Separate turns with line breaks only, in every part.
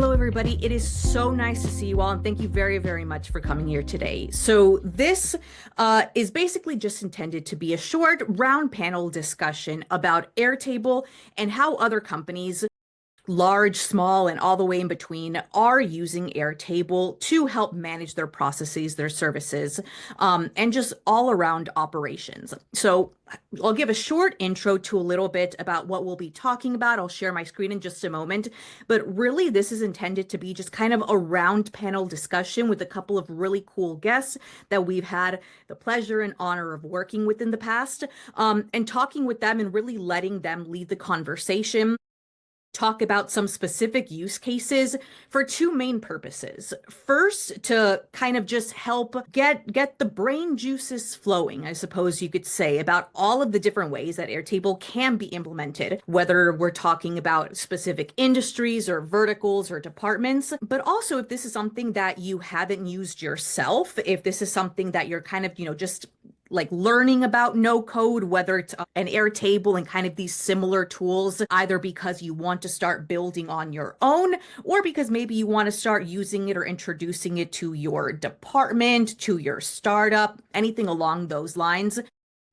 Hello, everybody. It is so nice to see you all, and thank you very, very much for coming here today. So this is basically just intended to be a short round panel discussion about Airtable and how other companies, large, small, and all the way in between, are using Airtable to help manage their processes, their services, and just all around operations. So I'll give a short intro to a little bit about what we'll be talking about. I'll share my screen in just a moment, but really this is intended to be just kind of a round panel discussion with a couple of really cool guests that we've had the pleasure and honor of working with in the past, and talking with them and really letting them lead the conversation. Talk about some specific use cases for two main purposes. First, to kind of just help get the brain juices flowing, I suppose you could say, about all of the different ways that Airtable can be implemented, whether we're talking about specific industries or verticals or departments, but also if this is something that you haven't used yourself, if this is something that you're kind of, just like learning about no code, whether it's an Airtable and kind of these similar tools, either because you want to start building on your own or because maybe you want to start using it or introducing it to your department, to your startup, anything along those lines.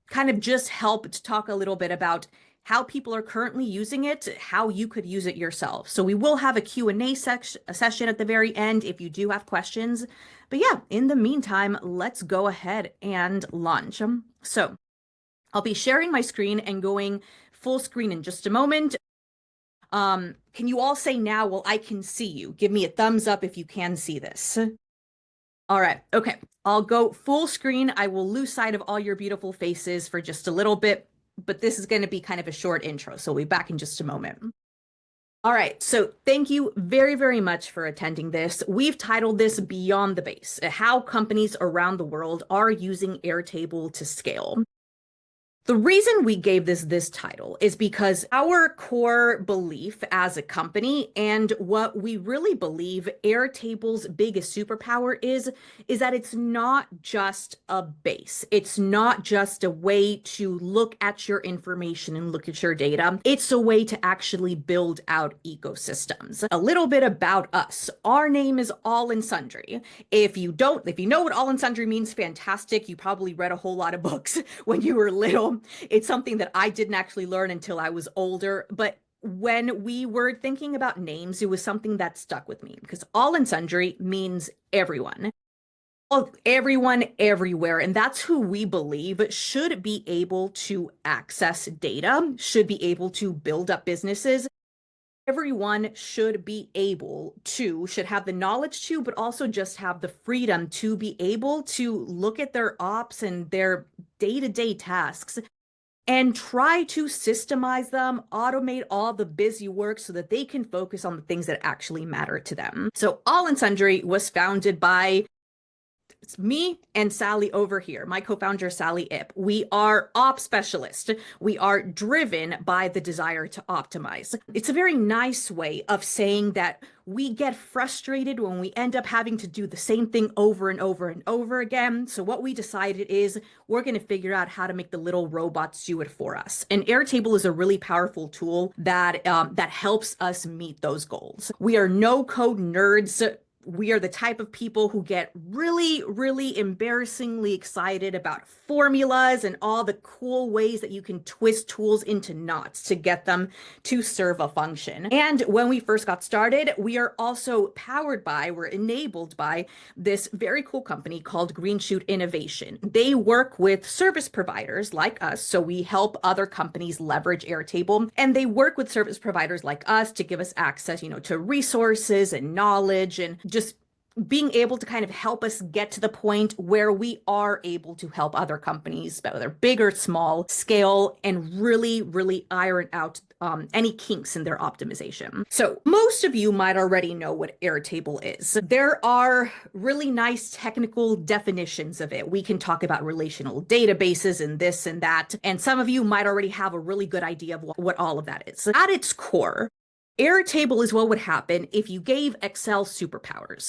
Kind of just help to talk a little bit about how people are currently using it, how you could use it yourself. So we will have a Q&A session at the very end if you do have questions. But yeah, in the meantime, let's go ahead and launch. So I'll be sharing my screen and going full screen in just a moment. Can you all say now, well, I can see you? Give me a thumbs up if you can see this. All right, okay, I'll go full screen. I will lose sight of all your beautiful faces for just a little bit, but this is going to be kind of a short intro, so we'll be back in just a moment. All right, so thank you very, very much for attending this. We've titled this Beyond the Base, how companies around the world are using Airtable to scale. The reason we gave this title is because our core belief as a company and what we really believe Airtable's biggest superpower is that it's not just a base. It's not just a way to look at your information and look at your data. It's a way to actually build out ecosystems. A little bit about us. Our name is All Sundry. If you know what All Sundry means, fantastic. You probably read a whole lot of books when you were little. It's something that I didn't actually learn until I was older, but when we were thinking about names, it was something that stuck with me because All and Sundry means everyone. Everyone, everywhere. And that's who we believe should be able to access data, should be able to build up businesses. Everyone should have the knowledge to, but also just have the freedom to be able to look at their ops and their day-to-day tasks and try to systemize them, automate all the busy work so that they can focus on the things that actually matter to them. So All and Sundry was founded by me and Sally over here, my co-founder, Sally Ip. We are ops specialists. We are driven by the desire to optimize. It's a very nice way of saying that we get frustrated when we end up having to do the same thing over and over and over again. So what we decided is we're going to figure out how to make the little robots do it for us. And Airtable is a really powerful tool that helps us meet those goals. We are no code nerds. We are the type of people who get really, really embarrassingly excited about formulas and all the cool ways that you can twist tools into knots to get them to serve a function. And when we first got started, we are also we're enabled by this very cool company called Green Shoot Innovation. They work with service providers like us, so we help other companies leverage Airtable, and they work with service providers like us to give us access, to resources and knowledge and just being able to kind of help us get to the point where we are able to help other companies, whether big or small, scale and really, really iron out any kinks in their optimization. So most of you might already know what Airtable is. There are really nice technical definitions of it. We can talk about relational databases and this and that, and some of you might already have a really good idea of what all of that is. At its core, Airtable is what would happen if you gave Excel superpowers.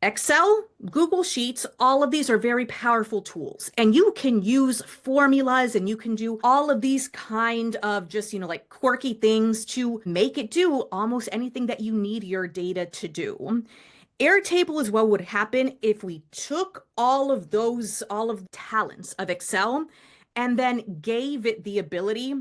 Excel, Google Sheets, all of these are very powerful tools. And you can use formulas and you can do all of these kind of just, like quirky things to make it do almost anything that you need your data to do. Airtable is what would happen if we took all of the talents of Excel and then gave it the ability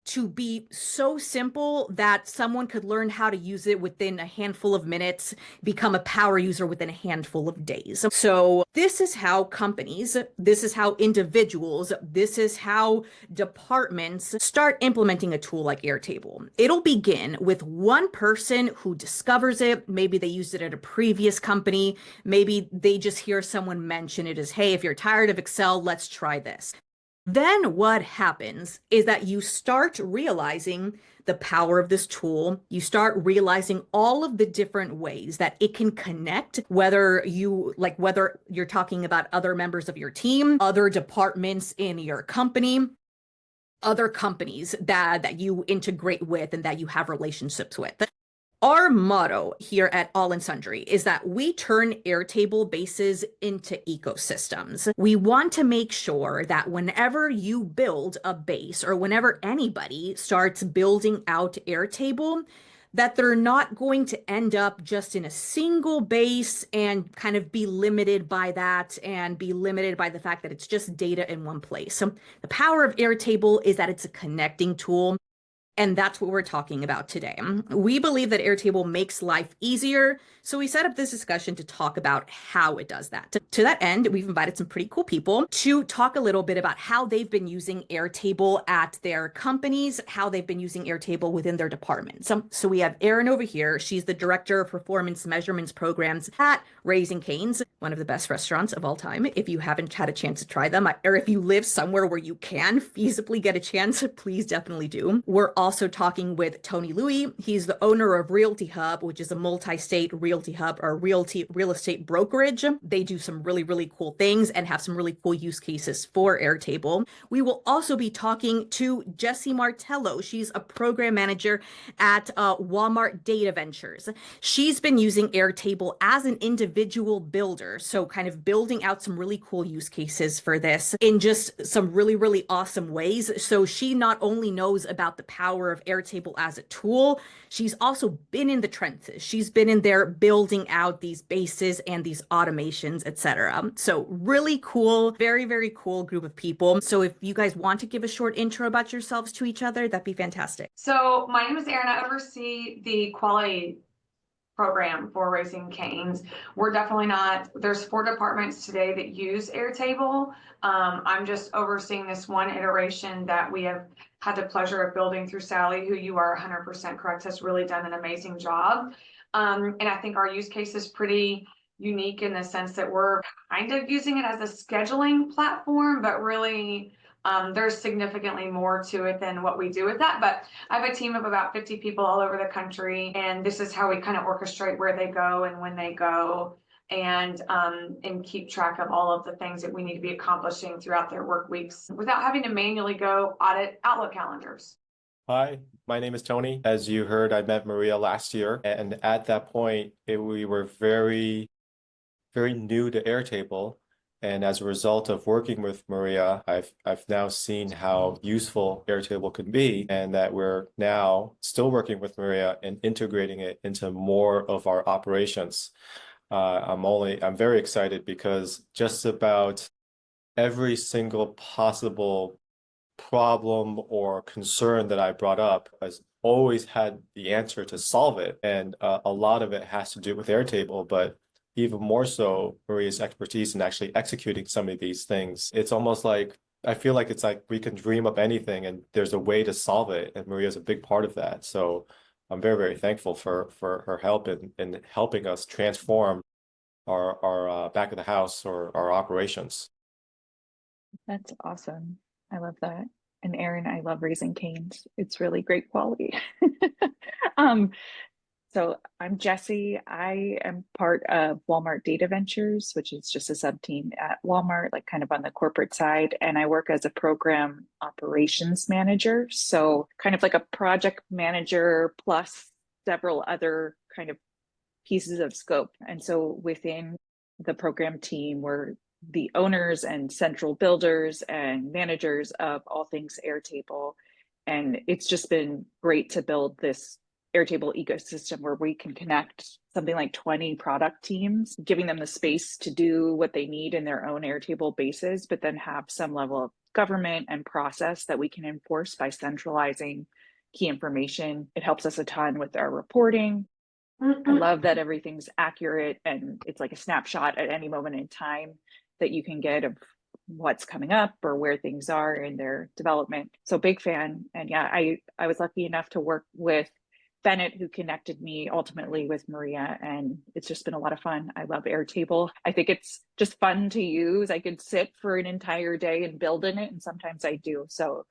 to be so simple that someone could learn how to use it within a handful of minutes, become a power user within a handful of days. So this is how companies, this is how individuals, this is how departments start implementing a tool like Airtable. It'll begin with one person who discovers it. Maybe they used it at a previous company. Maybe they just hear someone mention it as, hey, if you're tired of Excel, let's try this. Then what happens is that you start realizing the power of this tool. You start realizing all of the different ways that it can connect, whether you're talking about other members of your team, other departments in your company, other companies that you integrate with and that you have relationships with. Our motto here at All Sundry is that we turn Airtable bases into ecosystems. We want to make sure that whenever you build a base or whenever anybody starts building out Airtable, that they're not going to end up just in a single base and kind of be limited by that and be limited by the fact that it's just data in one place. So the power of Airtable is that it's a connecting tool. And that's what we're talking about today. We believe that Airtable makes life easier, so we set up this discussion to talk about how it does that. To that end, we've invited some pretty cool people to talk a little bit about how they've been using Airtable at their companies, how they've been using Airtable within their departments. So we have Erin over here. She's the Director of Performance Measurements Programs at Raising Cane's, one of the best restaurants of all time. If you haven't had a chance to try them, or if you live somewhere where you can feasibly get a chance, please definitely do. We're also talking with Tony Louie. He's the owner of RealtyHub, which is a multi-state realty hub or real estate brokerage. They do some really, really cool things and have some really cool use cases for Airtable. We will also be talking to Jessie Martello. She's a program manager at Walmart Data Ventures. She's been using Airtable as an individual builder, so kind of building out some really cool use cases for this in just some really, really awesome ways. So she not only knows about the power of Airtable as a tool, she's also been in the trenches. She's been in there building out these bases and these automations, etc. So really cool, very, very cool group of people. So if you guys want to give a short intro about yourselves to each other, that'd be fantastic.
So my name is Erin. I oversee the quality program for Raising Cane's. We're definitely not, there's 4 departments today that use Airtable. I'm just overseeing this one iteration that we have had the pleasure of building through Sally, who you are 100% correct, has really done an amazing job. And I think our use case is pretty unique in the sense that we're kind of using it as a scheduling platform, but really there's significantly more to it than what we do with that. But I have a team of about 50 people all over the country, and this is how we kind of orchestrate where they go and when they go, and keep track of all of the things that we need to be accomplishing throughout their work weeks without having to manually go audit Outlook calendars.
Hi, my name is Tony. As you heard, I met Maria last year, and at that point, we were very, very new to Airtable. And as a result of working with Maria, I've now seen how useful Airtable can be, and that we're now still working with Maria and integrating it into more of our operations. I'm very excited because just about every single possible problem or concern that I brought up has always had the answer to solve it. And a lot of it has to do with Airtable, but even more so Maria's expertise in actually executing some of these things. It's almost like, I feel like it's like we can dream up anything and there's a way to solve it. And Maria's a big part of that. So I'm very, very thankful for her help in helping us transform our back of the house or our operations.
That's awesome. I love that. And Erin, I love Raising Cane's. It's really great quality. So I'm Jessie. I am part of Walmart Data Ventures, which is just a sub team at Walmart, like kind of on the corporate side. And I work as a program operations manager. So kind of like a project manager plus several other kind of pieces of scope. And so within the program team, we're the owners and central builders and managers of all things Airtable. And it's just been great to build this Airtable ecosystem where we can connect something like 20 product teams, giving them the space to do what they need in their own Airtable bases, but then have some level of government and process that we can enforce by centralizing key information. It helps us a ton with our reporting. I love that everything's accurate and it's like a snapshot at any moment in time that you can get of what's coming up or where things are in their development. So big fan. And yeah, I was lucky enough to work with Bennett, who connected me ultimately with Maria, and it's just been a lot of fun. I love Airtable. I think it's just fun to use. I could sit for an entire day and build in it, and sometimes I do. So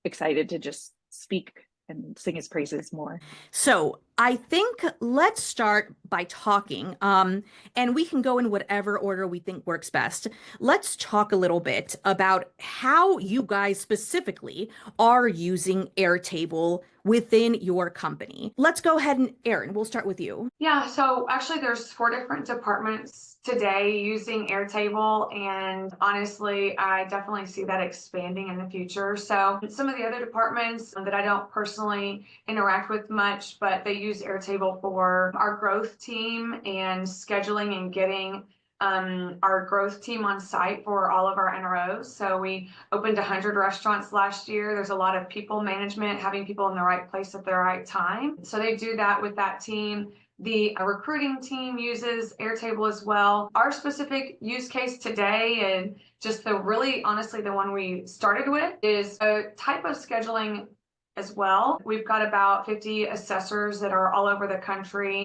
excited to just speak and sing his praises more.
So I think let's start by talking, and we can go in whatever order we think works best. Let's talk a little bit about how you guys specifically are using Airtable within your company. Let's go ahead and Erin, we'll start with you.
Yeah, so actually there's 4 different departments today using Airtable, and honestly, I definitely see that expanding in the future. So some of the other departments that I don't personally interact with much, but they use Airtable for our growth team and scheduling and getting our growth team on site for all of our NROs. So we opened 100 restaurants last year. There's a lot of people management, having people in the right place at the right time. So they do that with that team. The recruiting team uses Airtable as well. Our specific use case today, and just the really honestly the one we started with, is a type of scheduling as well. We've got about 50 assessors that are all over the country,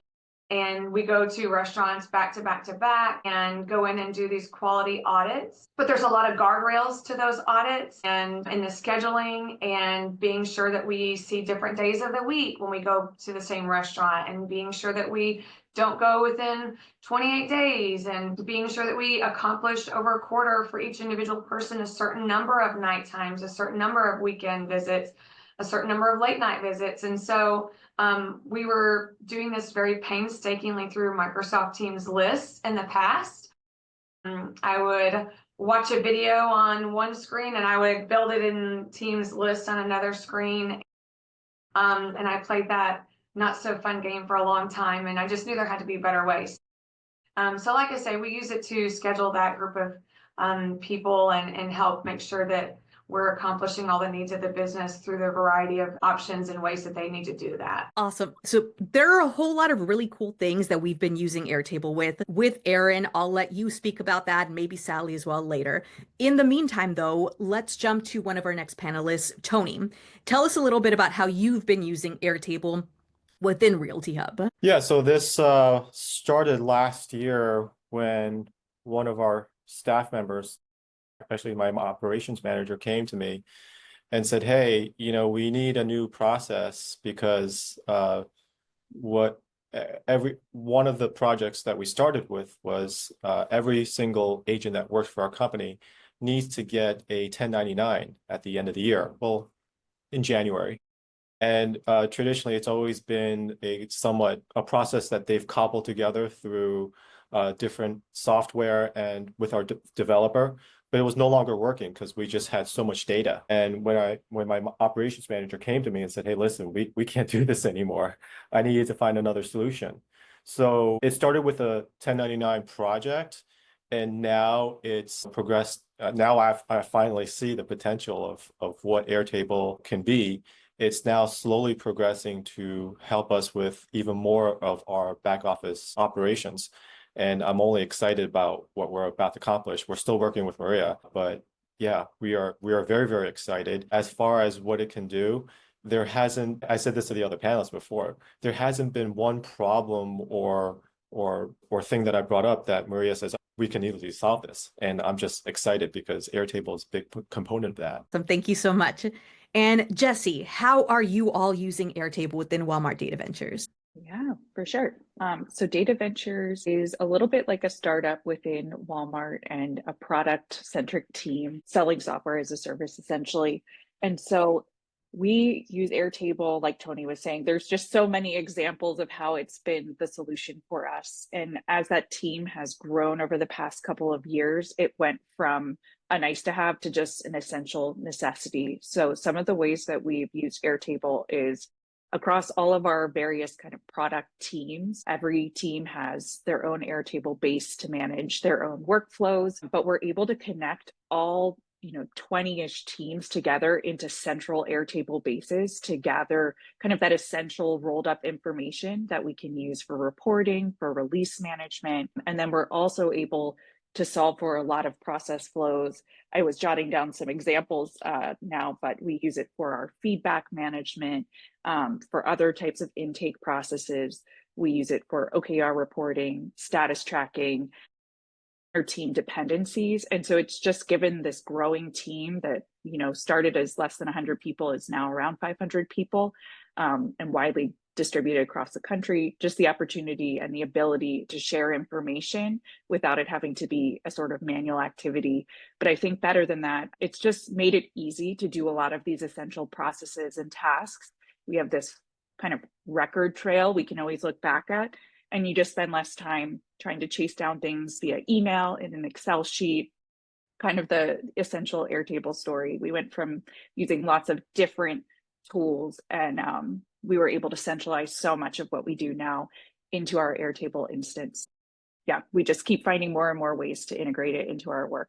and we go to restaurants back to back to back and go in and do these quality audits. But there's a lot of guardrails to those audits and in the scheduling, and being sure that we see different days of the week when we go to the same restaurant, and being sure that we don't go within 28 days, and being sure that we accomplish over a quarter for each individual person a certain number of night times, a certain number of weekend visits, a certain number of late night visits. And so we were doing this very painstakingly through Microsoft Teams lists in the past. I would watch a video on one screen and I would build it in Teams list on another screen. And I played that not so fun game for a long time, and I just knew there had to be better ways. So like I say, we use it to schedule that group of people and help make sure that we're accomplishing all the needs of the business through the variety of options and ways that they need to do that.
Awesome. So there are a whole lot of really cool things that we've been using Airtable with. With Erin, I'll let you speak about that, and maybe Sally as well later. In the meantime, though, let's jump to one of our next panelists, Tony. Tell us a little bit about how you've been using Airtable within RealtyHub.
Yeah, so this started last year when one of our staff members, especially my operations manager, came to me and said, hey, we need a new process because every one of the projects that we started with was every single agent that works for our company needs to get a 1099 at the end of the year, well, in January. And traditionally, it's always been a process that they've cobbled together through different software and with our developer, but it was no longer working because we just had so much data. And when my operations manager came to me and said, hey, listen, we can't do this anymore. I needed to find another solution. So it started with a 1099 project, and now it's progressed. Now I finally see the potential of what Airtable can be. It's now slowly progressing to help us with even more of our back office operations. And I'm only excited about what we're about to accomplish. We're still working with Maria, but yeah, we are very, very excited. As far as what it can do, I said this to the other panelists before, there hasn't been one problem or thing that I brought up that Maria says, we can easily solve this. And I'm just excited because Airtable is a big component of that.
So thank you so much. And Jesse, how are you all using Airtable within Walmart Data Ventures?
Yeah, for sure. So Data Ventures is a little bit like a startup within Walmart and a product-centric team selling software as a service, essentially. And so We use Airtable, like Tony was saying. There's just so many examples of how it's been the solution for us. And as that team has grown over the past couple of years, it went from a nice to have to just an essential necessity. So some of the ways that we've used Airtable is across all of our various kind of product teams. Every team has their own Airtable base to manage their own workflows, but we're able to connect all 20-ish teams together into central Airtable bases to gather kind of that essential rolled up information that we can use for reporting, for release management. And then we're also able to solve for a lot of process flows. I was jotting down some examples now, but we use it for our feedback management, for other types of intake processes. We use it for OKR reporting, status tracking, our team dependencies. And so it's just given this growing team that, started as less than 100 people is now around 500 people, and widely distributed across the country, just the opportunity and the ability to share information without it having to be a sort of manual activity. But I think better than that, it's just made it easy to do a lot of these essential processes and tasks. We have this kind of record trail we can always look back at, and you just spend less time trying to chase down things via email in an Excel sheet. Kind of the essential Airtable story. We went from using lots of different tools, and we were able to centralize so much of what we do now into our Airtable instance. Yeah, we just keep finding more and more ways to integrate it into our work,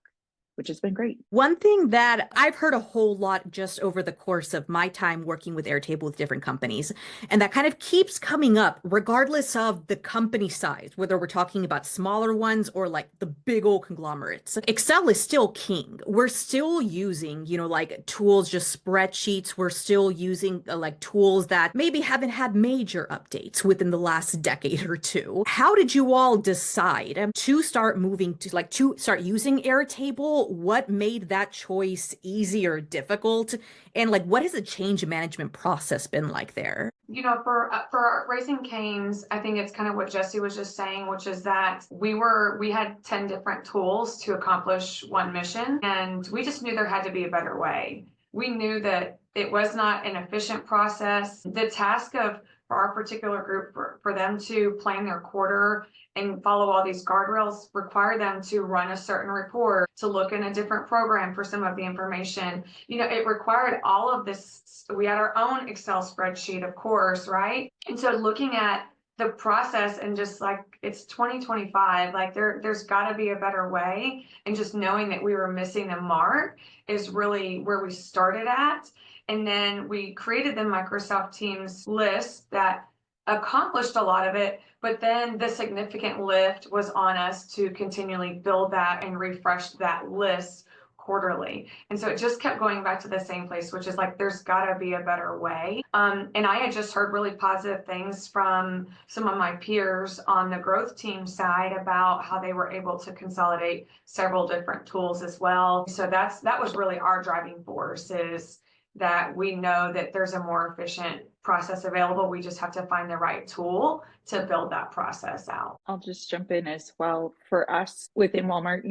which has been great.
One thing that I've heard a whole lot just over the course of my time working with Airtable with different companies, and that kind of keeps coming up regardless of the company size, whether we're talking about smaller ones or like the big old conglomerates. Excel is still king. We're still using, like tools, just spreadsheets. We're still using like tools that maybe haven't had major updates within the last decade or two. How did you all decide to start moving to start using Airtable? What made that choice easy or difficult? And what has the change management process been like there?
For Raising Cane's, I think it's kind of what Jesse was just saying, which is that we had 10 different tools to accomplish one mission, and we just knew there had to be a better way. We knew that it was not an efficient process. The task for our particular group, for them to plan their quarter and follow all these guardrails required them to run a certain report, to look in a different program for some of the information. It required all of this. We had our own Excel spreadsheet, of course, right? And so looking at the process and just it's 2025, there's got to be a better way. And just knowing that we were missing the mark is really where we started at. And then we created the Microsoft Teams list that accomplished a lot of it, but then the significant lift was on us to continually build that and refresh that list quarterly. And so it just kept going back to the same place, which is there's gotta be a better way. And I had just heard really positive things from some of my peers on the growth team side about how they were able to consolidate several different tools as well. So that was really our driving force, is that we know that there's a more efficient process available. We just have to find the right tool to build that process out.
I'll just jump in as well. For us within Walmart,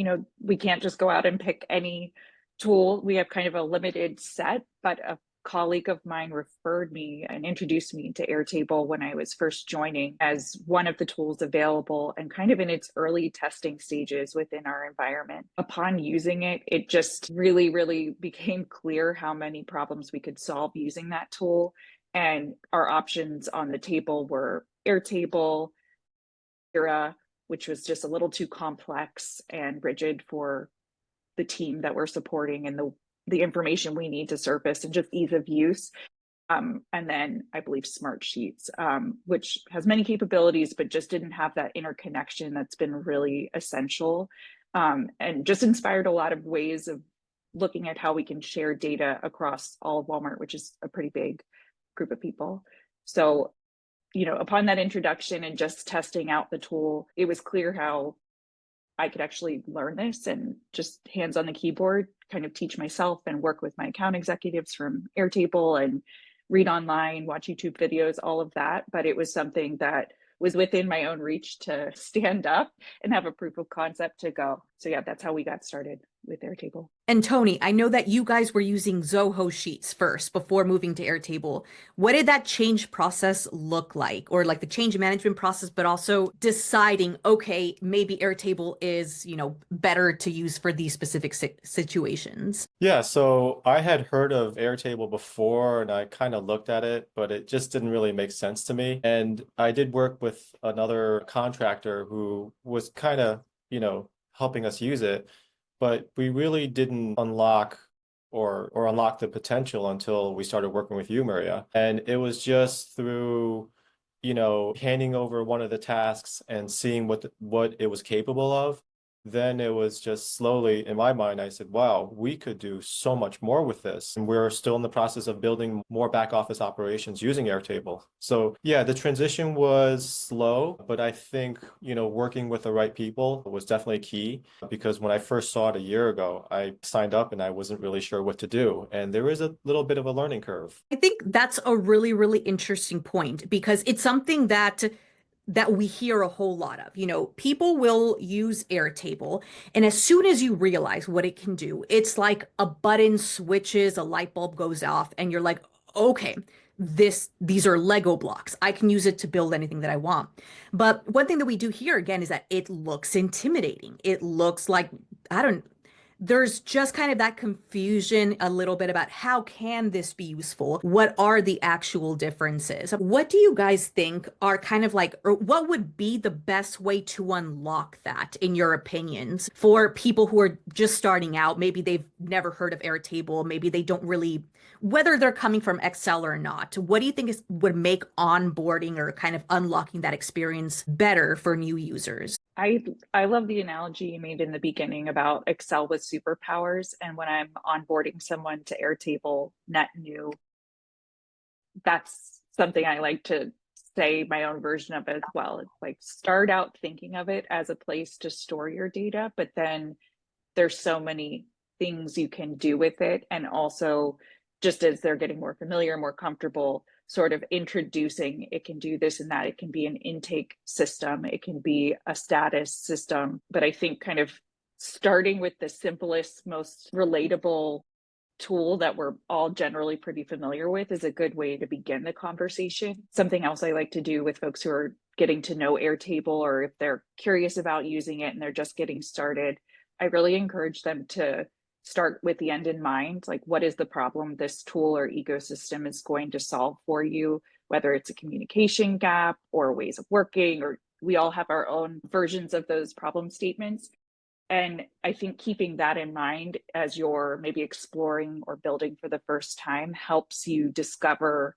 we can't just go out and pick any tool. We have kind of a limited set, but a colleague of mine referred me and introduced me to Airtable when I was first joining as one of the tools available and kind of in its early testing stages within our environment. Upon using it, it just really, really became clear how many problems we could solve using that tool. And our options on the table were Airtable, Jira, which was just a little too complex and rigid for the team that we're supporting and the information we need to surface, and just ease of use. And then I believe Smartsheets, which has many capabilities, but just didn't have that interconnection that's been really essential, and just inspired a lot of ways of looking at how we can share data across all of Walmart, which is a pretty big group of people. So, upon that introduction and just testing out the tool, it was clear how I could actually learn this and just hands on the keyboard, kind of teach myself and work with my account executives from Airtable and read online, watch YouTube videos, all of that. But it was something that was within my own reach to stand up and have a proof of concept to go. So yeah, that's how we got started. with Airtable.
And Tony, I know that you guys were using Zoho Sheets first before moving to Airtable. What did that change process look like? Or like the change management process, but also deciding, okay, maybe Airtable is, better to use for these specific situations.
Yeah, so I had heard of Airtable before and I kind of looked at it, but it just didn't really make sense to me. And I did work with another contractor who was kind of, helping us use it, but we really didn't unlock or unlock the potential until we started working with you, Maria. And it was just through, handing over one of the tasks and seeing what it was capable of. Then it was just slowly, in my mind, I said, wow, we could do so much more with this. And we're still in the process of building more back office operations using Airtable. So yeah, the transition was slow, but I think, working with the right people was definitely key, because when I first saw it a year ago, I signed up and I wasn't really sure what to do. And there is a little bit of a learning curve.
I think that's a really, really interesting point, because it's something that we hear a whole lot of. People will use Airtable, and as soon as you realize what it can do, it's like a button switches, a light bulb goes off, and you're like, okay, these are Lego blocks. I can use it to build anything that I want. But one thing that we do here again is that it looks intimidating. It looks like, there's just kind of that confusion a little bit about how can this be useful? What are the actual differences? What do you guys think are kind of like, or what would be the best way to unlock that, in your opinions, for people who are just starting out? Maybe they've never heard of Airtable. Maybe they don't really, whether they're coming from Excel or not. What do you think would make onboarding or kind of unlocking that experience better for new users?
I love the analogy you made in the beginning about Excel with superpowers. And when I'm onboarding someone to Airtable net new, that's something I like to say my own version of it as well. It's like, start out thinking of it as a place to store your data, but then there's so many things you can do with it. And also, just as they're getting more familiar, more comfortable, sort of introducing, it can do this and that. It can be an intake system, it can be a status system. But I think kind of starting with the simplest, most relatable tool that we're all generally pretty familiar with is a good way to begin the conversation. Something else I like to do with folks who are getting to know Airtable, or if they're curious about using it and they're just getting started, I really encourage them to start with the end in mind. Like, what is the problem this tool or ecosystem is going to solve for you, whether it's a communication gap or ways of working, or we all have our own versions of those problem statements. And I think keeping that in mind as you're maybe exploring or building for the first time helps you discover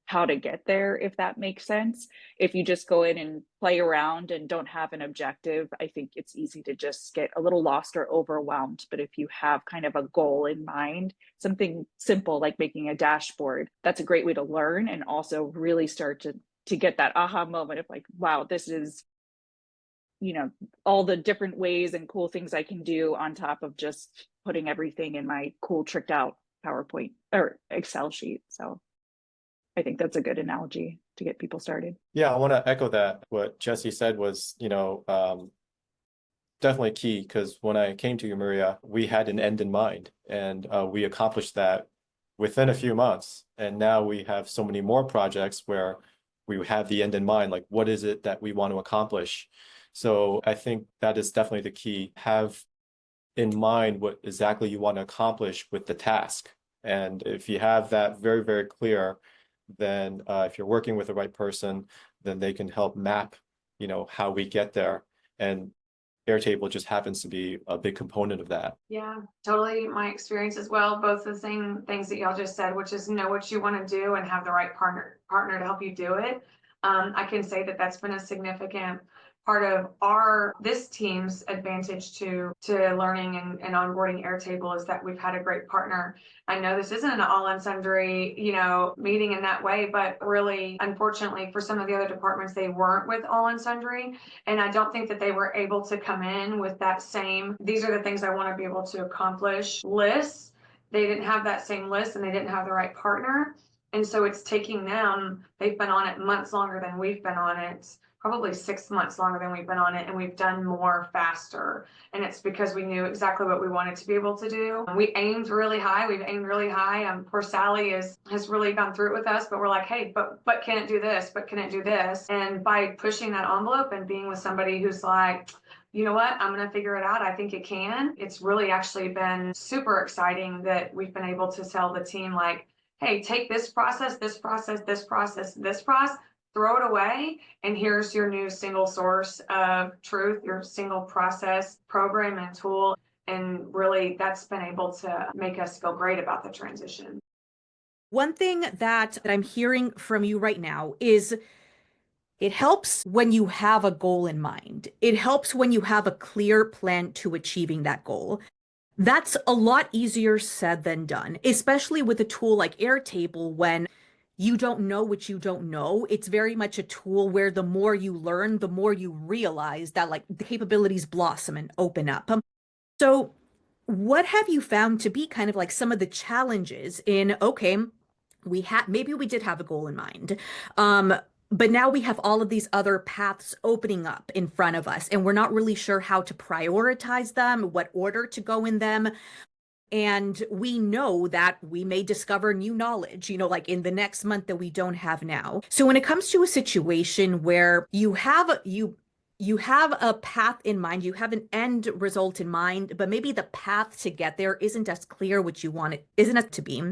how to get there, if that makes sense. If you just go in and play around and don't have an objective, I think it's easy to just get a little lost or overwhelmed. But if you have kind of a goal in mind, something simple like making a dashboard, that's a great way to learn and also really start to get that aha moment of like, wow, this is, all the different ways and cool things I can do on top of just putting everything in my cool tricked out PowerPoint or Excel sheet. So I think that's a good analogy to get people started.
Yeah, I want to echo that. What Jesse said was, definitely key, because when I came to you, Maria, we had an end in mind, and we accomplished that within a few months. And now we have so many more projects where we have the end in mind, like what is it that we want to accomplish? So I think that is definitely the key. Have in mind what exactly you want to accomplish with the task. And if you have that very, very clear, then if you're working with the right person, then they can help map, how we get there. And Airtable just happens to be a big component of that.
Yeah, totally my experience as well. Both the same things that y'all just said, which is know what you want to do and have the right partner to help you do it. I can say that that's been a significant part of this team's advantage to learning and onboarding Airtable, is that we've had a great partner. I know this isn't an all sundry, meeting in that way, but really, unfortunately, for some of the other departments, they weren't with all sundry. And I don't think that they were able to come in with that same, these are the things I want to be able to accomplish list. They didn't have that same list, and they didn't have the right partner. And so it's taking them, they've been on it months longer than we've been on it, probably 6 months longer than we've been on it, and we've done more faster. And it's because we knew exactly what we wanted to be able to do. We aimed really high. We've aimed really high. Poor Sally has really gone through it with us, but we're like, hey, but can it do this? But can it do this? And by pushing that envelope and being with somebody who's like, you know what, I'm going to figure it out. I think it can. It's really actually been super exciting that we've been able to tell the team, like, hey, take this process, this process, this process, this process, throw it away, and here's your new single source of truth, your single process program and tool. And really, that's been able to make us feel great about the transition.
One thing that I'm hearing from you right now is it helps when you have a goal in mind. It helps when you have a clear plan to achieving that goal. That's a lot easier said than done, especially with a tool like Airtable when you don't know what you don't know. It's very much a tool where the more you learn, the more you realize that like the capabilities blossom and open up. So what have you found to be kind of like some of the challenges in, okay, maybe we did have a goal in mind. But now we have all of these other paths opening up in front of us, and we're not really sure how to prioritize them, what order to go in them. And we know that we may discover new knowledge, like in the next month that we don't have now. So when it comes to a situation where you have a path in mind, you have an end result in mind, but maybe the path to get there isn't as clear what you want it isn't it to be.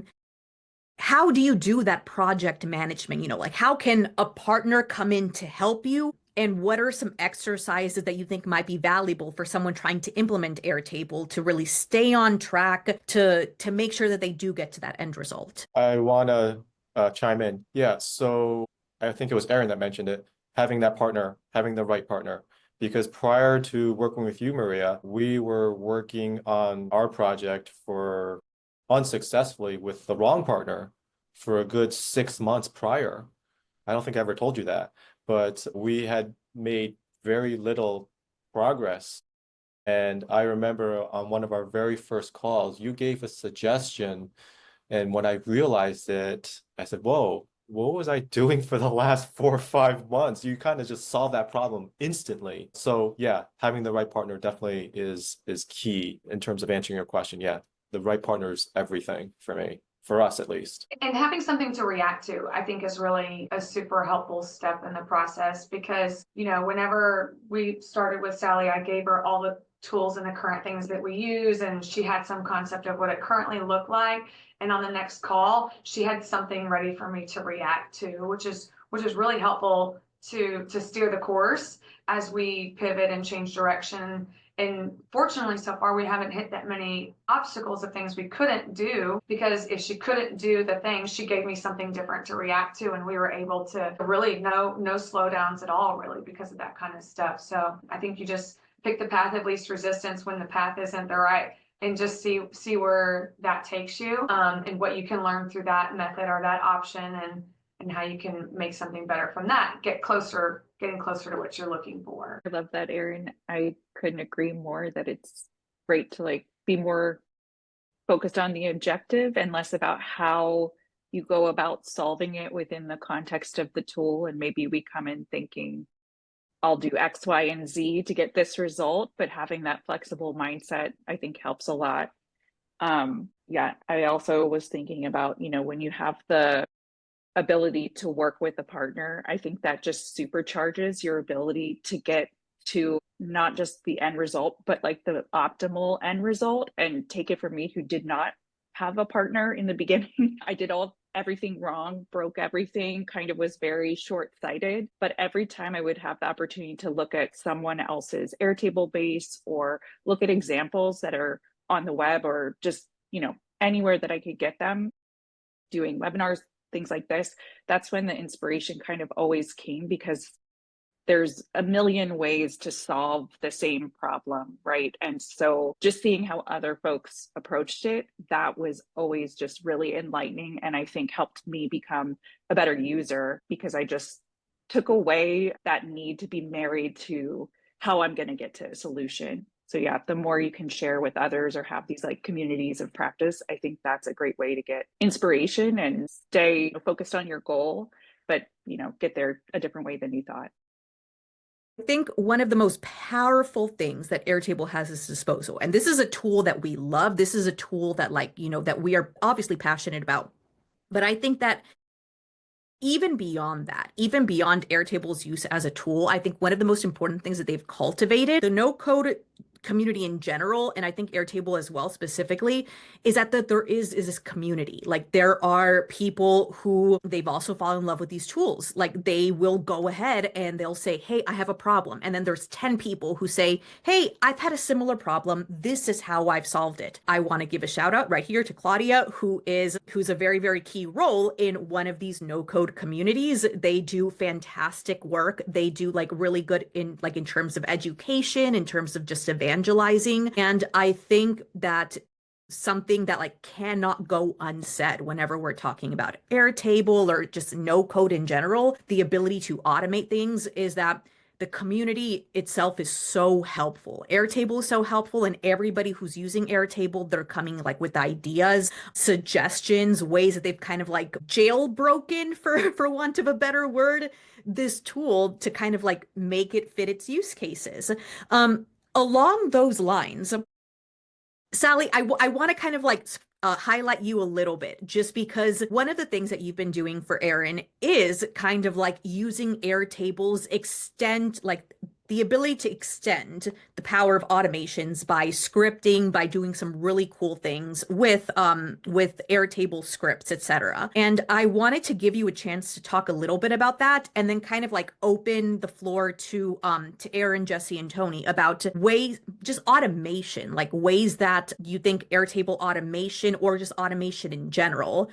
How do you do that project management? Like how can a partner come in to help you? And what are some exercises that you think might be valuable for someone trying to implement Airtable to really stay on track to make sure that they do get to that end result?
I want to chime in. Yeah, so I think it was Erin that mentioned it, having that partner, having the right partner. Because prior to working with you, Maria, we were working on our project unsuccessfully with the wrong partner for a good 6 months prior. I don't think I ever told you that, but we had made very little progress. And I remember on one of our very first calls, you gave a suggestion. And when I realized it, I said, whoa, what was I doing for the last 4 or 5 months? You kind of just solved that problem instantly. So yeah, having the right partner definitely is key in terms of answering your question. Yeah, the right partner is everything for me, for us at least.
And having something to react to, I think, is really a super helpful step in the process because, whenever we started with Sally, I gave her all the tools and the current things that we use, and she had some concept of what it currently looked like. And on the next call, she had something ready for me to react to, which is really helpful to steer the course as we pivot and change direction. And fortunately, so far, we haven't hit that many obstacles of things we couldn't do, because if she couldn't do the thing, she gave me something different to react to. And we were able to really no slowdowns at all, really, because of that kind of stuff. So I think you just pick the path of least resistance when the path isn't the right, and just see where that takes you, and what you can learn through that method or that option, and how you can make something better from that, getting closer to what you're looking for.
I love that, Erin. I couldn't agree more that it's great to be more focused on the objective and less about how you go about solving it within the context of the tool. And maybe we come in thinking, I'll do X, Y, and Z to get this result, but having that flexible mindset, I think, helps a lot. Yeah, I also was thinking about, when you have the ability to work with a partner, I think that just supercharges your ability to get to not just the end result, but the optimal end result. And take it from me, who did not have a partner in the beginning. I did everything wrong, broke everything, kind of was very short-sighted. But every time I would have the opportunity to look at someone else's Airtable base or look at examples that are on the web or just, anywhere that I could get them, doing webinars, things like this, that's when the inspiration kind of always came, because there's a million ways to solve the same problem, right? And so just seeing how other folks approached it, that was always just really enlightening, and I think helped me become a better user, because I just took away that need to be married to how I'm going to get to a solution. So yeah, the more you can share with others or have these communities of practice, I think that's a great way to get inspiration and stay focused on your goal, but get there a different way than you thought.
think one of the most powerful things that Airtable has at its disposal, and this is a tool that we love, this is a tool that that we are obviously passionate about, but I think that even beyond that, even beyond Airtable's use as a tool, I think one of the most important things that they've cultivated, the no code community in general, and I think Airtable as well specifically, is that there is this community. Like there are people who they've also fallen in love with these tools. Like they will go ahead and they'll say, hey, I have a problem. And then there's 10 people who say, hey, I've had a similar problem. This is how I've solved it. I want to give a shout out right here to Claudia, who's a very, very key role in one of these no code communities. They do fantastic work. They do like really good in terms of education, in terms of just evangelizing. And I think that something that like cannot go unsaid whenever we're talking about Airtable or just no code in general, the ability to automate things, is that the community itself is so helpful. Airtable is so helpful, and everybody who's using Airtable, they're coming like with ideas, suggestions, ways that they've kind of like jailbroken, for want of a better word, this tool to kind of like make it fit its use cases. Along those lines, Sally, I want to kind of like highlight you a little bit, just because one of the things that you've been doing for Erin is kind of like using Airtable's the ability to extend the power of automations by scripting, by doing some really cool things with Airtable scripts, etc. And I wanted to give you a chance to talk a little bit about that, and then kind of like open the floor to Erin, Jesse, and Tony about ways, just automation, like ways that you think Airtable automation or just automation in general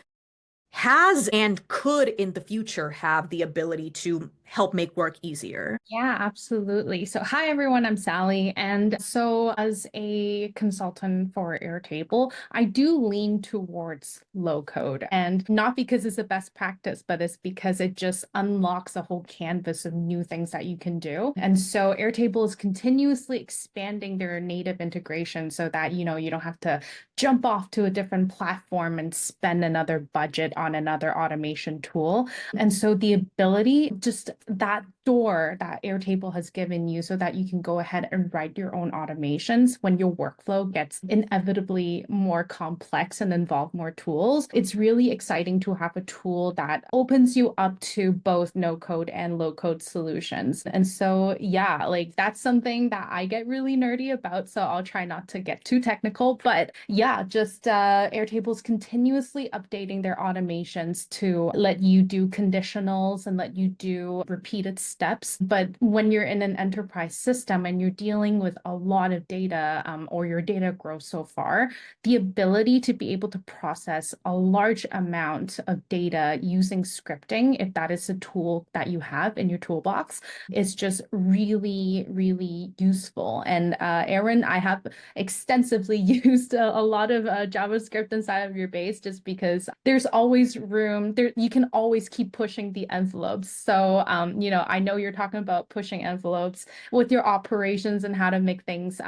has and could in the future have the ability to help make work easier.
Yeah, absolutely. So hi everyone, I'm Sally. And so as a consultant for Airtable, I do lean towards low code, and not because it's the best practice, but it's because it just unlocks a whole canvas of new things that you can do. And so Airtable is continuously expanding their native integration so that, you don't have to jump off to a different platform and spend another budget on another automation tool. And so the ability, just that door that Airtable has given you so that you can go ahead and write your own automations when your workflow gets inevitably more complex and involve more tools. It's really exciting to have a tool that opens you up to both no code and low code solutions. And so, yeah, like that's something that I get really nerdy about. So I'll try not to get too technical, but yeah, just Airtable's continuously updating their automations to let you do conditionals and let you do repeated steps. But when you're in an enterprise system and you're dealing with a lot of data, or your data grows so far, the ability to be able to process a large amount of data using scripting, if that is a tool that you have in your toolbox, is just really, really useful. And Erin, I have extensively used a lot of JavaScript inside of your base, just because there's always room there. You can always keep pushing the envelopes. So, I know you're talking about pushing envelopes with your operations and how to make things,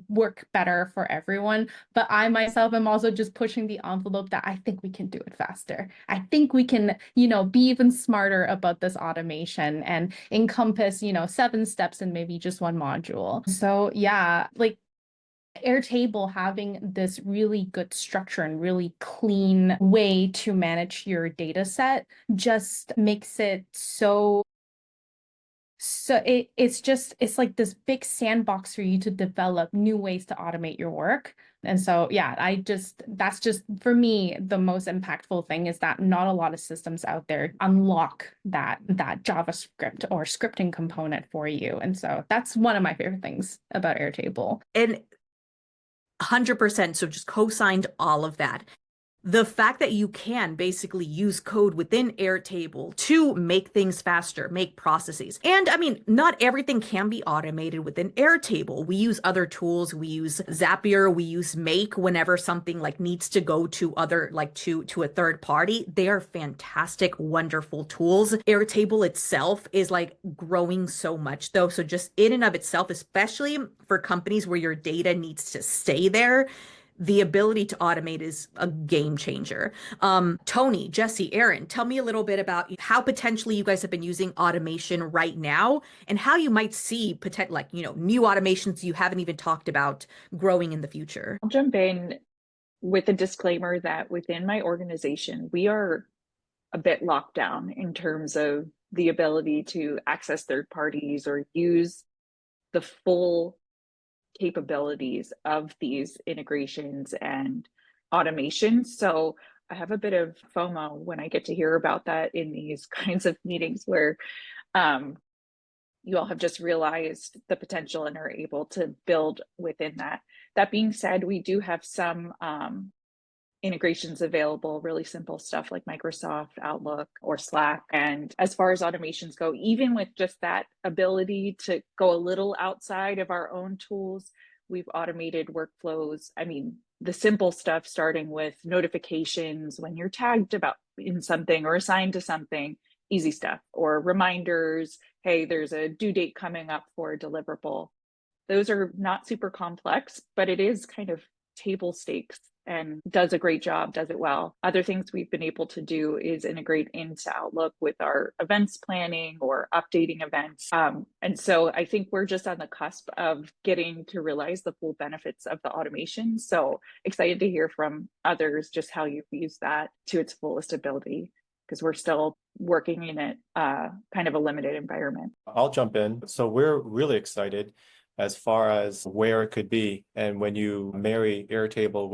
work better for everyone. But I myself am also just pushing the envelope that I think we can do it faster. I think we can, be even smarter about this automation and encompass, 7 steps in maybe just one module. So yeah, like Airtable having this really good structure and really clean way to manage your data set just makes it it's like this big sandbox for you to develop new ways to automate your work. And so, yeah, that's just for me, the most impactful thing is that not a lot of systems out there unlock that JavaScript or scripting component for you. And so that's one of my favorite things about Airtable.
And 100%. So just co-signed all of that. The fact that you can basically use code within Airtable to make things faster, make processes. And I mean, not everything can be automated within Airtable. We use other tools. We use Zapier, we use Make whenever something like needs to go to other, like to a third party. They are fantastic, wonderful tools. Airtable itself is like growing so much though. So just in and of itself, especially for companies where your data needs to stay there, the ability to automate is a game changer. Tony, Jesse, Erin, tell me a little bit about how potentially you guys have been using automation right now and how you might see new automations you haven't even talked about growing in the future.
I'll jump in with a disclaimer that within my organization, we are a bit locked down in terms of the ability to access third parties or use the full capabilities of these integrations and automations. So I have a bit of FOMO when I get to hear about that in these kinds of meetings where you all have just realized the potential and are able to build within that. That being said, we do have some integrations available, really simple stuff like Microsoft Outlook or Slack. And as far as automations go, even with just that ability to go a little outside of our own tools, we've automated workflows. I mean, the simple stuff starting with notifications when you're tagged about in something or assigned to something, easy stuff, or reminders, hey, there's a due date coming up for a deliverable. Those are not super complex, but it is kind of table stakes and does a great job, does it well. Other things we've been able to do is integrate into Outlook with our events planning or updating events. And so I think we're just on the cusp of getting to realize the full benefits of the automation. So excited to hear from others just how you've used that to its fullest ability, because we're still working in it kind of a limited environment.
I'll jump in. So we're really excited as far as where it could be. And when you marry Airtable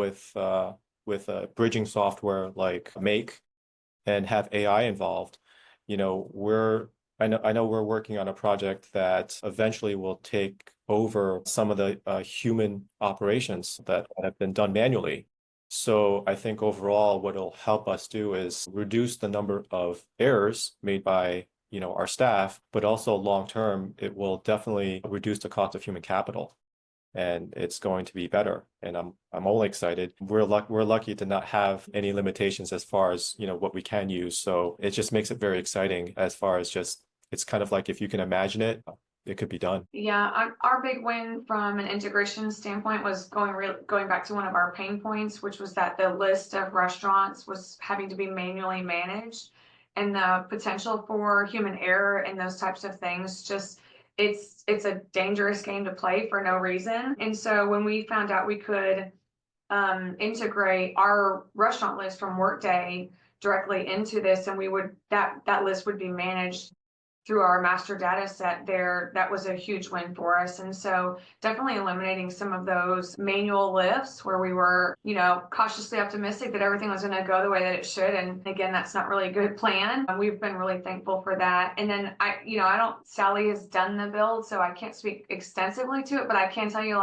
with bridging software like Make and have AI involved, I know we're working on a project that eventually will take over some of the human operations that have been done manually. So I think overall, what it'll help us do is reduce the number of errors made by our staff, but also long term, it will definitely reduce the cost of human capital, and it's going to be better. And I'm only excited. We're lucky to not have any limitations as far as what we can use. So it just makes it very exciting as far as it's kind of like if you can imagine it, it could be done.
Yeah, our big win from an integration standpoint was going back to one of our pain points, which was that the list of restaurants was having to be manually managed. And the potential for human error and those types of things, it's a dangerous game to play for no reason. And so when we found out we could integrate our restaurant list from Workday directly into this, and that list would be managed through our master data set there, that was a huge win for us. And so definitely eliminating some of those manual lifts where we were, cautiously optimistic that everything was going to go the way that it should. And again, that's not really a good plan. We've been really thankful for that. And then Sally has done the build, so I can't speak extensively to it, but I can tell you,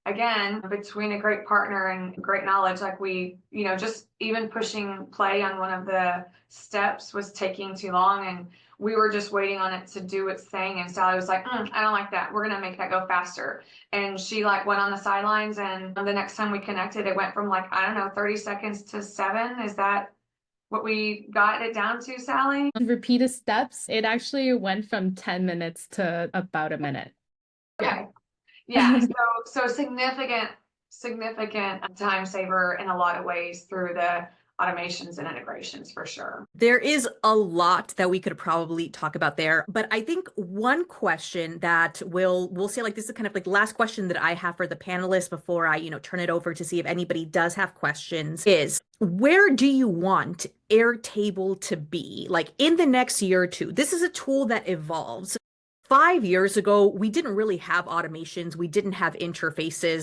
again, between a great partner and great knowledge, we, just even pushing play on one of the steps was taking too long, and we were just waiting on it to do its thing. And Sally was like, I don't like that. We're going to make that go faster. And she went on the sidelines, and the next time we connected, it went from 30 seconds to 7. Is that what we got it down to, Sally?
Repeated steps, it actually went from 10 minutes to about a minute.
Okay. Yeah. So significant time saver in a lot of ways through the automations and integrations, for sure.
There is a lot that we could probably talk about there, but I think one question that we'll say, this is kind of the last question that I have for the panelists before I, turn it over to see if anybody does have questions, is where do you want Airtable to be in the next year or two? This is a tool that evolves. 5 years ago, we didn't really have automations. We didn't have interfaces.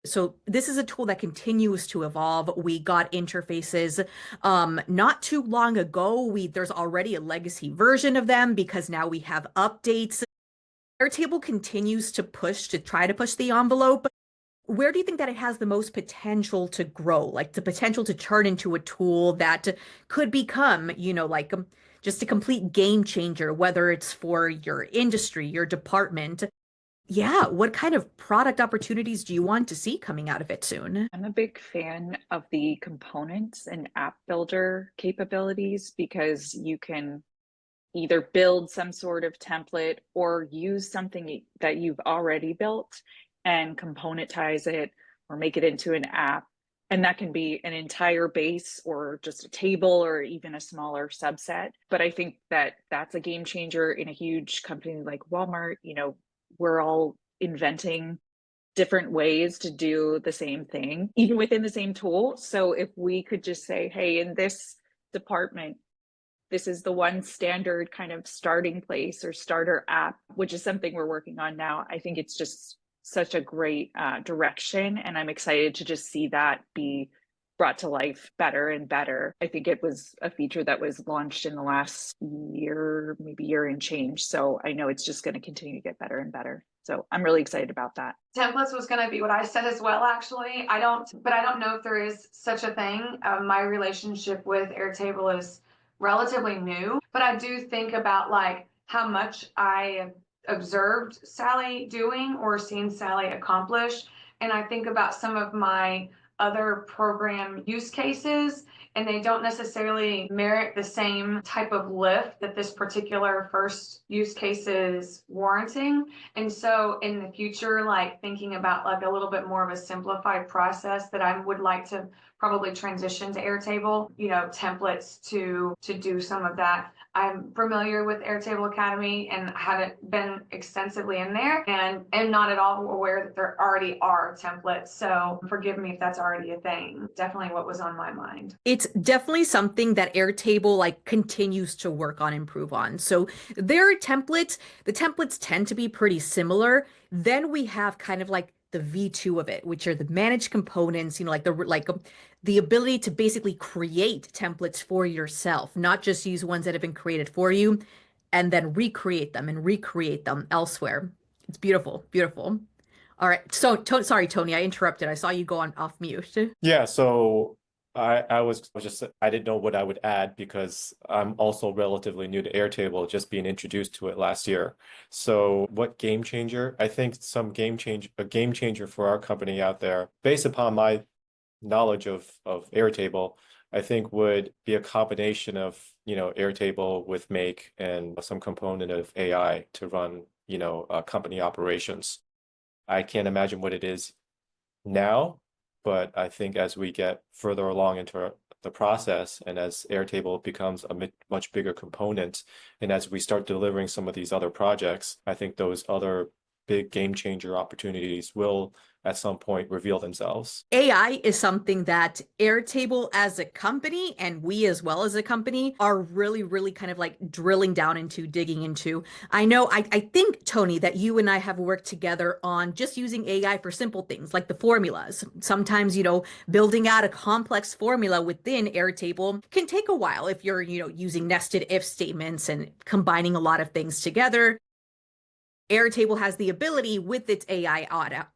So this is a tool that continues to evolve. We got interfaces not too long ago. There's already a legacy version of them because now we have updates. Airtable continues to try to push the envelope. Where do you think that it has the most potential to grow? The potential to turn into a tool that could become, just a complete game changer, whether it's for your industry, your department. Yeah, what kind of product opportunities do you want to see coming out of it soon?
I'm a big fan of the components and app builder capabilities because you can either build some sort of template or use something that you've already built and componentize it or make it into an app. And that can be an entire base or just a table or even a smaller subset. But I think that that's a game changer in a huge company like Walmart. You know, we're all inventing different ways to do the same thing, even within the same tool. So if we could just say, hey, in this department, this is the one standard kind of starting place or starter app, which is something we're working on now. I think it's just such a great direction. And I'm excited to just see that be brought to life better and better. I think it was a feature that was launched in the last year, maybe year and change. So I know it's just going to continue to get better and better. So I'm really excited about that.
Templates was going to be what I said as well, actually. I don't know if there is such a thing. My relationship with Airtable is relatively new, but I do think about like how much I observed Sally doing or seen Sally accomplish. And I think about some of my other program use cases, and they don't necessarily merit the same type of lift that this particular first use case is warranting. And so in the future, like thinking about like a little bit more of a simplified process that I would like to probably transition to Airtable, you know, templates to do some of that. I'm familiar with Airtable Academy and haven't been extensively in there, and am not at all aware that there already are templates. So forgive me if that's already a thing. Definitely what was on my mind.
It's definitely something that Airtable like continues to work on, improve on. So their templates, the templates tend to be pretty similar. Then we have kind of like the V2 of it, which are the managed components, you know, like the ability to basically create templates for yourself, not just use ones that have been created for you and then recreate them elsewhere. It's beautiful, beautiful. All right. So, sorry, Tony, I interrupted. I saw you go on off mute.
Yeah, so I didn't know what I would add because I'm also relatively new to Airtable, just being introduced to it last year. So what game changer? I think a game changer for our company out there, based upon my knowledge of Airtable, I think would be a combination of, you know, Airtable with Make and some component of AI to run, you know, company operations. I can't imagine what it is now, but I think as we get further along into the process and as Airtable becomes a much bigger component, and as we start delivering some of these other projects, I think those other big game changer opportunities will at some point reveal themselves.
AI is something that Airtable as a company and we as well as a company are really, really kind of like drilling down into, digging into. I know, I think, Tony, that you and I have worked together on just using AI for simple things like the formulas. Sometimes, you know, building out a complex formula within Airtable can take a while if you're, you know, using nested if statements and combining a lot of things together. Airtable has the ability with its AI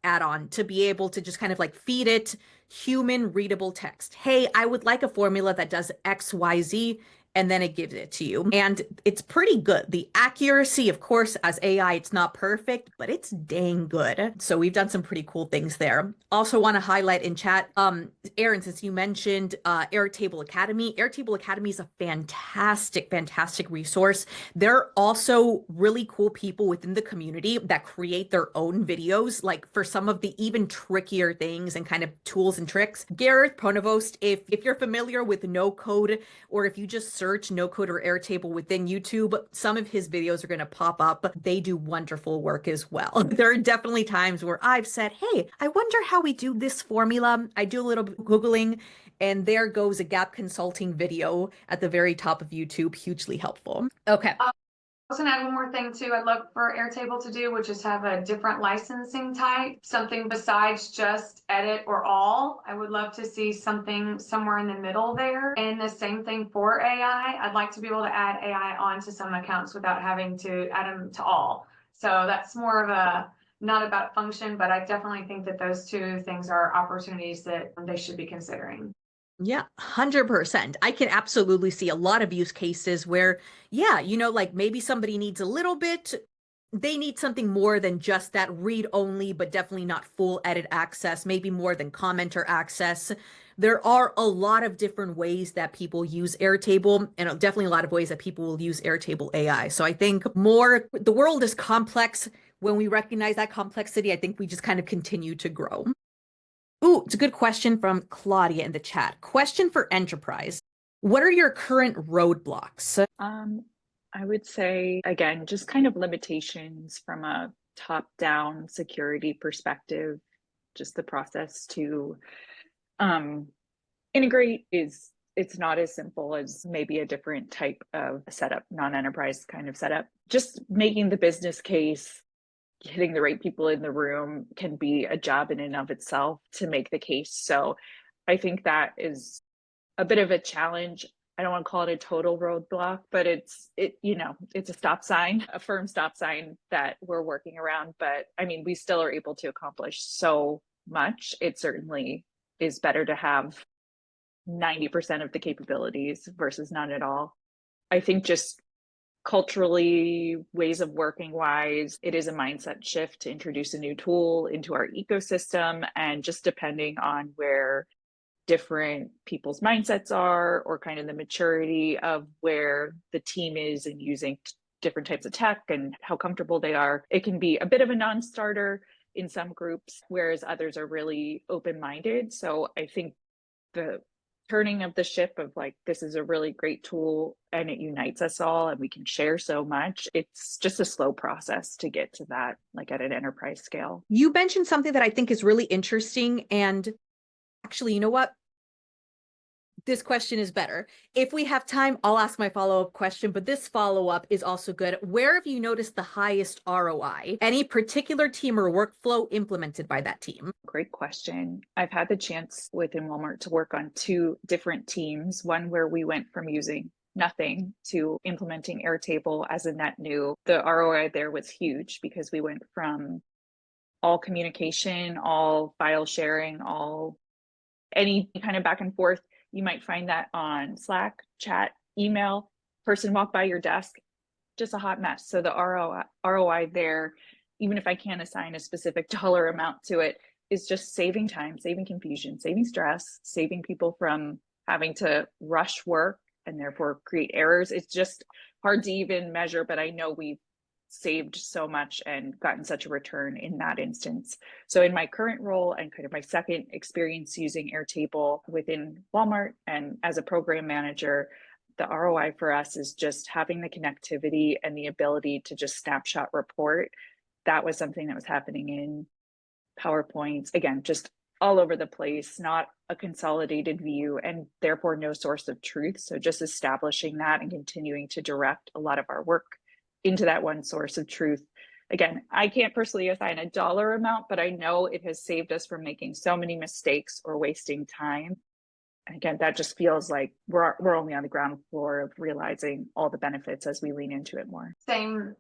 add-on to be able to just kind of like feed it human readable text. Hey, I would like a formula that does X, Y, Z, and then it gives it to you. And it's pretty good. The accuracy, of course, as AI, it's not perfect, but it's dang good. So we've done some pretty cool things there. Also want to highlight in chat, Erin, since you mentioned Airtable Academy is a fantastic, fantastic resource. There are also really cool people within the community that create their own videos, like for some of the even trickier things and kind of tools and tricks. Gareth Pronovost, if you're familiar with no code, or if you just search no code or Airtable within YouTube, some of his videos are going to pop up. They do wonderful work as well. There are definitely times where I've said, hey, I wonder how we do this formula. I do a little Googling, and there goes a Gap Consulting video at the very top of YouTube. Hugely helpful. Okay.
I was going to add one more thing too. I'd love for Airtable to do, which is have a different licensing type, something besides just edit or all. I would love to see something somewhere in the middle there. And the same thing for AI. I'd like to be able to add AI onto some accounts without having to add them to all. So that's more of a, not about function, but I definitely think that those two things are opportunities that they should be considering.
Yeah, 100%. I can absolutely see a lot of use cases where, yeah, you know, like maybe somebody needs a little bit, they need something more than just that read only, but definitely not full edit access, maybe more than commenter access. There are a lot of different ways that people use Airtable, and definitely a lot of ways that people will use Airtable AI. So I think the world is complex. When we recognize that complexity, I think we just kind of continue to grow. Ooh, it's a good question from Claudia in the chat. Question for enterprise. What are your current roadblocks?
I would say, again, just kind of limitations from a top-down security perspective. Just the process to integrate it's not as simple as maybe a different type of setup, non-enterprise kind of setup. Just making the business case, getting the right people in the room can be a job in and of itself to make the case. So I think that is a bit of a challenge. I don't want to call it a total roadblock, but it's a stop sign, a firm stop sign that we're working around. But I mean, we still are able to accomplish so much. It certainly is better to have 90% of the capabilities versus none at all. I think just culturally, ways of working wise, it is a mindset shift to introduce a new tool into our ecosystem. And just depending on where different people's mindsets are, or kind of the maturity of where the team is in using different types of tech and how comfortable they are, it can be a bit of a non-starter in some groups, whereas others are really open-minded. So I think the turning of the ship of like, this is a really great tool and it unites us all and we can share so much. It's just a slow process to get to that, like at an enterprise scale.
You mentioned something that I think is really interesting. And actually, you know what? This question is better. If we have time, I'll ask my follow-up question, but this follow-up is also good. Where have you noticed the highest ROI? Any particular team or workflow implemented by that team?
Great question. I've had the chance within Walmart to work on 2 different teams, one where we went from using nothing to implementing Airtable as a net new. The ROI there was huge because we went from all communication, all file sharing, all any kind of back and forth. You might find that on Slack, chat, email, person walk by your desk, just a hot mess. So the ROI there, even if I can't assign a specific dollar amount to it, is just saving time, saving confusion, saving stress, saving people from having to rush work and therefore create errors. It's just hard to even measure, but I know we've saved so much and gotten such a return in that instance. So in my current role and kind of my second experience using Airtable within Walmart and as a program manager, the ROI for us is just having the connectivity and the ability to just snapshot report. That was something that was happening in PowerPoints, again, just all over the place, not a consolidated view and therefore no source of truth. So just establishing that and continuing to direct a lot of our work into that one source of truth. Again, I can't personally assign a dollar amount, but I know it has saved us from making so many mistakes or wasting time. And again, that just feels like we're only on the ground floor of realizing all the benefits as we lean into it more.
Same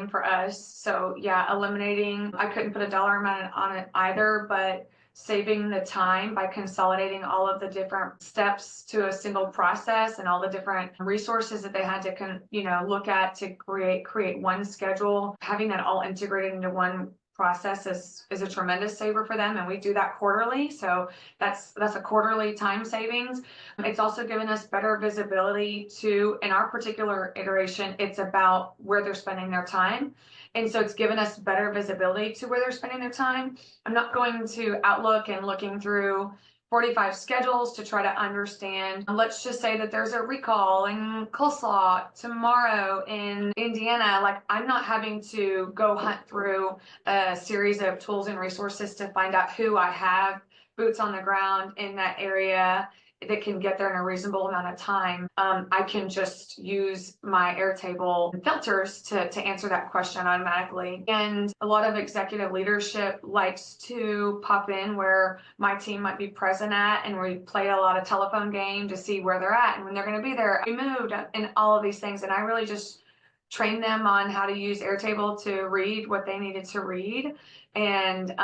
for us. So yeah, eliminating, I couldn't put a dollar amount on it either, but saving the time by consolidating all of the different steps to a single process and all the different resources that they had to look at to create one schedule, having that all integrated into one process is a tremendous saver for them, and we do that quarterly. So that's a quarterly time savings. It's also given us better visibility to, in our particular iteration, it's about where they're spending their time. And so it's given us better visibility to where they're spending their time. I'm not going to Outlook and looking through 45 schedules to try to understand. Let's just say that there's a recall in coleslaw tomorrow in Indiana. Like, I'm not having to go hunt through a series of tools and resources to find out who I have boots on the ground in that area that can get there in a reasonable amount of time. I can just use my Airtable filters to answer that question automatically. And a lot of executive leadership likes to pop in where my team might be present at, and we play a lot of telephone game to see where they're at and when they're going to be there. We moved and all of these things, and I really just train them on how to use Airtable to read what they needed to read, and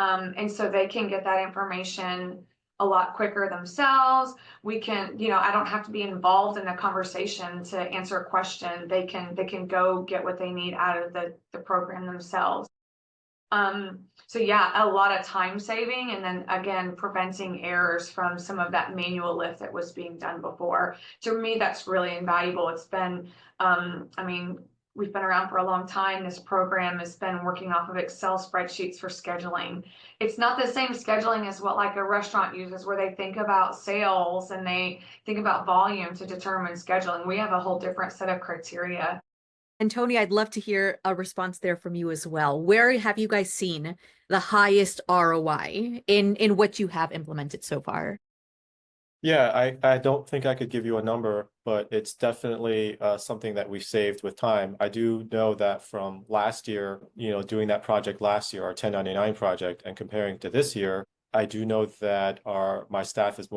so they can get that information a lot quicker themselves. We can, I don't have to be involved in the conversation to answer a question. They can go get what they need out of the program themselves. So yeah, a lot of time saving, and then again, preventing errors from some of that manual lift that was being done before. To me, that's really invaluable. It's been, we've been around for a long time. This program has been working off of Excel spreadsheets for scheduling. It's not the same scheduling as what like a restaurant uses, where they think about sales and they think about volume to determine scheduling. We have a whole different set of criteria.
And Tony, I'd love to hear a response there from you as well. Where have you guys seen the highest ROI in what you have implemented so far?
Yeah, I don't think I could give you a number, but it's definitely something that we've saved with time. I do know that from last year, doing that project last year, our 1099 project, and comparing to this year, I do know that my staff is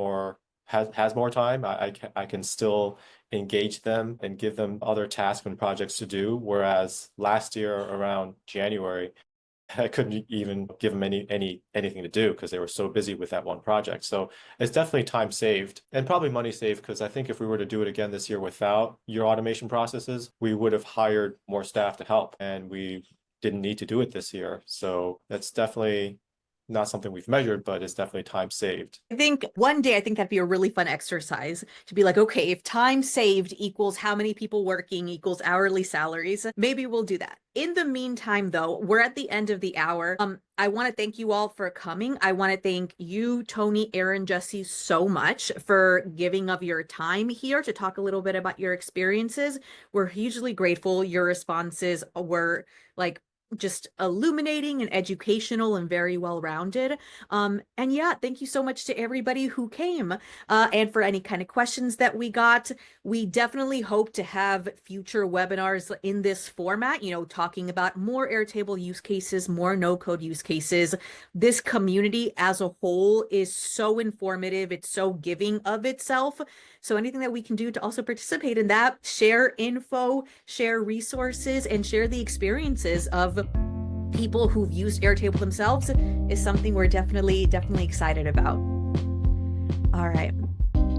has more time. I can still engage them and give them other tasks and projects to do, whereas last year around January, I couldn't even give them anything to do because they were so busy with that one project. So it's definitely time saved and probably money saved, because I think if we were to do it again this year without your automation processes, we would have hired more staff to help, and we didn't need to do it this year. So that's definitely not something we've measured, but it's definitely time saved.
I think one day, I think that'd be a really fun exercise to be like, okay, if time saved equals how many people working equals hourly salaries, maybe we'll do that. In the meantime, though, we're at the end of the hour. I want to thank you all for coming. I want to thank you, Tony, Erin, Jesse, so much for giving of your time here to talk a little bit about your experiences. We're hugely grateful. Your responses were like just illuminating and educational and very well-rounded. And yeah, thank you so much to everybody who came and for any kind of questions that we got. We definitely hope to have future webinars in this format, talking about more Airtable use cases, more no-code use cases. This community as a whole is so informative. It's so giving of itself. So anything that we can do to also participate in that, share info, share resources, and share the experiences of people who've used Airtable themselves is something we're definitely excited about. All right.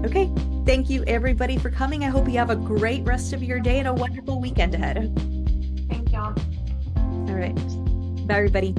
Okay. Thank you, everybody, for coming. I hope you have a great rest of your day and a wonderful weekend ahead.
Thank y'all.
All right. Bye, everybody.